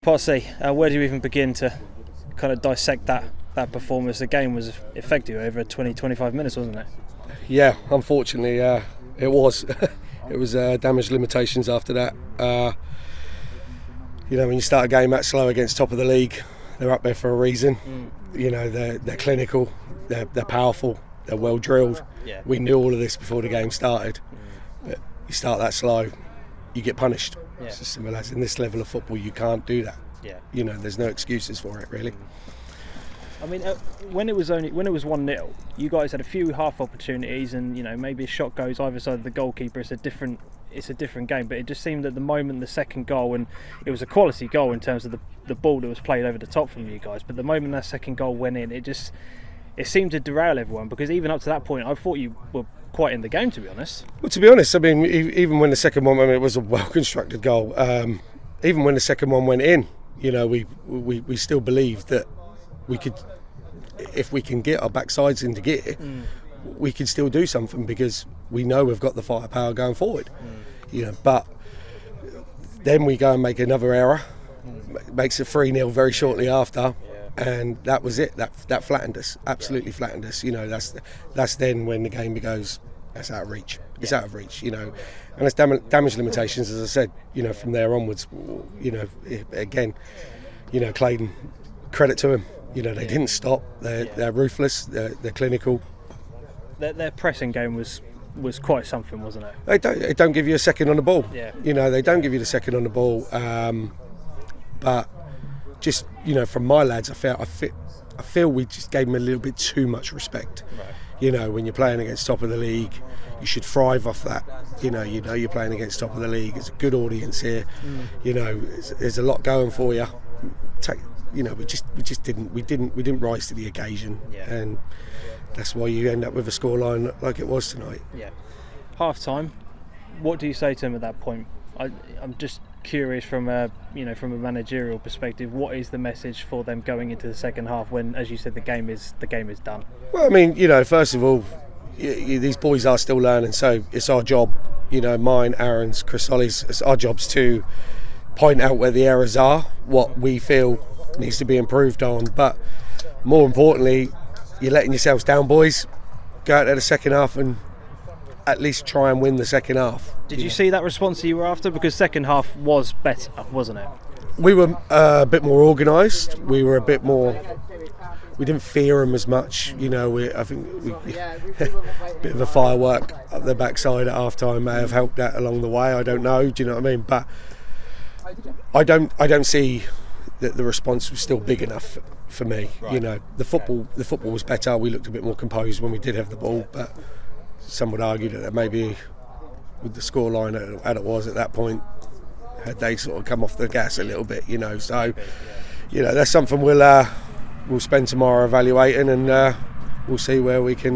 Posse, where do you even begin to kind of dissect that performance? The game was effective over 20-25 minutes, wasn't it? Yeah, unfortunately, it was. It was damage limitations after that. When you start a game that slow against top of the league, they're up there for a reason. They're clinical, they're powerful, they're well drilled. Yeah. We knew all of this before the game started. But you start that slow, you get punished. Yeah. It's as simple as in this level of football, you can't do that. Yeah. There's no excuses for it, really. I mean, when it was 1-0, you guys had a few half opportunities, and maybe a shot goes either side of the goalkeeper. It's a different game, but it just seemed at the moment the second goal, and it was a quality goal in terms of the ball that was played over the top from you guys. But the moment that second goal went in, it seemed to derail everyone, because even up to that point, I thought you were quite in the game, to be honest. Well, to be honest, I mean, even when the second one, it was a well-constructed goal. Even when the second one went in, we still believed that we could, if we can get our backsides into gear, we could still do something, because we know we've got the firepower going forward. But then we go and make another error, makes it 3-0 very shortly after. And that was it. That flattened us. Absolutely flattened us. That's then when the game goes. That's out of reach. It's out of reach. And it's damage limitations, as I said. From there onwards. Again. Claydon. Credit to him. They didn't stop. They're ruthless. They're clinical. Their pressing game was quite something, wasn't it? They don't give you a second on the ball. Yeah. They don't give you the second on the ball. But just from my lads, I feel we just gave them a little bit too much respect. Right. When you're playing against top of the league, you should thrive off that. You're playing against top of the league. It's a good audience here. There's a lot going for you. We just didn't rise to the occasion, and that's why you end up with a scoreline like it was tonight. Yeah. Half time. What do you say to them at that point? I'm just curious from a managerial perspective. What is the message for them going into the second half when, as you said, the game is done? Well, I mean, first of all, these boys are still learning, so it's our job. Mine, Aaron's, Chris Ollie's. It's our jobs to point out where the errors are, what we feel needs to be improved on. But more importantly, you're letting yourselves down, boys. Go out there the second half and at least try and win the second half. Did you see that response that you were after? Because second half was better, wasn't it? We were a bit more organised. We were a bit more. We didn't fear them as much. I think a bit of a firework up the backside at half time may have helped that along the way. I don't know. Do you know what I mean? But I don't see that the response was still big enough for me. Right. The football was better. We looked a bit more composed when we did have the ball, but some would argue that maybe with the scoreline as it was at that point, had they sort of come off the gas a little bit, So, that's something we'll spend tomorrow evaluating, and we'll see where we can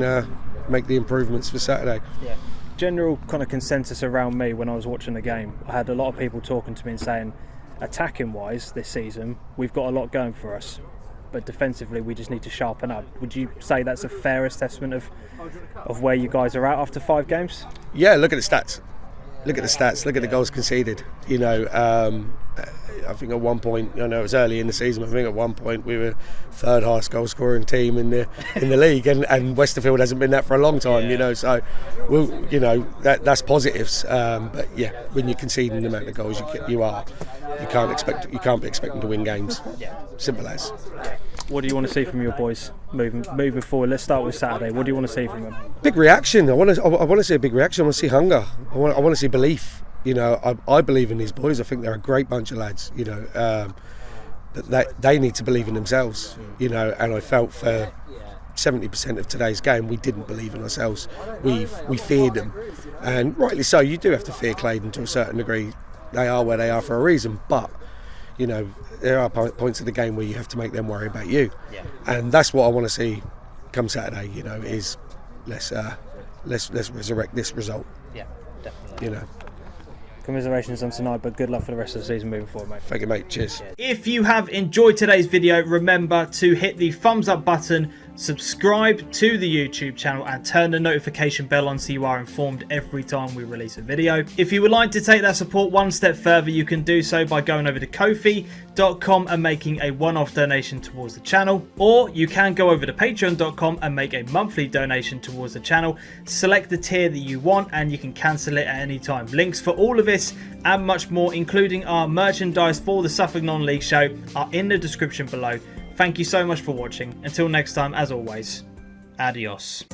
make the improvements for Saturday. Yeah. General kind of consensus around me when I was watching the game, I had a lot of people talking to me and saying, attacking wise this season, we've got a lot going for us, but defensively we just need to sharpen up. Would you say that's a fair assessment of where you guys are at after 5 games? Yeah, look at the stats. Look at the goals conceded. I think at one point, it was early in the season, I think at one point we were third highest goal scoring team in the league, and Westerfield hasn't been that for a long time. So that's positives. But yeah, when you're conceding the amount of goals you can't be expecting to win games. Simple as. What do you want to see from your boys moving forward? Let's start with Saturday. What do you want to see from them? Big reaction. I want to see a big reaction. I want to see hunger. I want to see belief. I believe in these boys. I think they're a great bunch of lads. But they need to believe in themselves. And I felt for 70% of today's game we didn't believe in ourselves. We feared them, and rightly so. You do have to fear Claydon to a certain degree. They are where they are for a reason, but there are points of the game where you have to make them worry about you, and that's what I want to see come Saturday. Is let's resurrect this result. Yeah, definitely. Commiserations on tonight, but good luck for the rest of the season moving forward, mate. Thank you, mate. Cheers. If you have enjoyed today's video, remember to hit the thumbs up button, subscribe to the YouTube channel and turn the notification bell on so you are informed every time we release a video. If you would like to take that support one step further, you can do so by going over to Ko-fi.com and making a one-off donation towards the channel, or you can go over to Patreon.com and make a monthly donation towards the channel. Select the tier that you want and you can cancel it at any time. Links for all of this and much more, including our merchandise for the Suffolk Non-League show, are in the description below. Thank you so much for watching. Until next time, as always, adios.